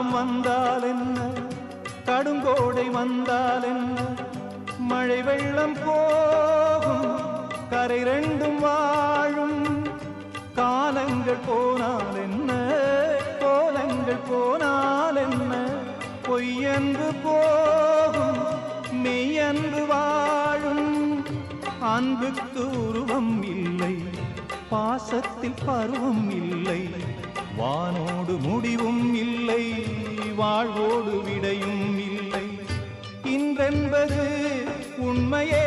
காலம் வந்தால் என்ன, கடுங்கோடை வந்தால் என்ன, மழை வெள்ளம் போகும், கரை ரெண்டும் வாழும். காலங்கள் போனால் என்ன, கோலங்கள் போனால் என்ன, பொய்யன்று போகும், மெய்யன்று வாழும். அன்புக்கு உருவம் இல்லை, பாசத்தில் பருவம் இல்லை, வானோடு முடிவும் இல்லை, வாழ்வோடு விடையும் இல்லை. இன்றென்பது உண்மையே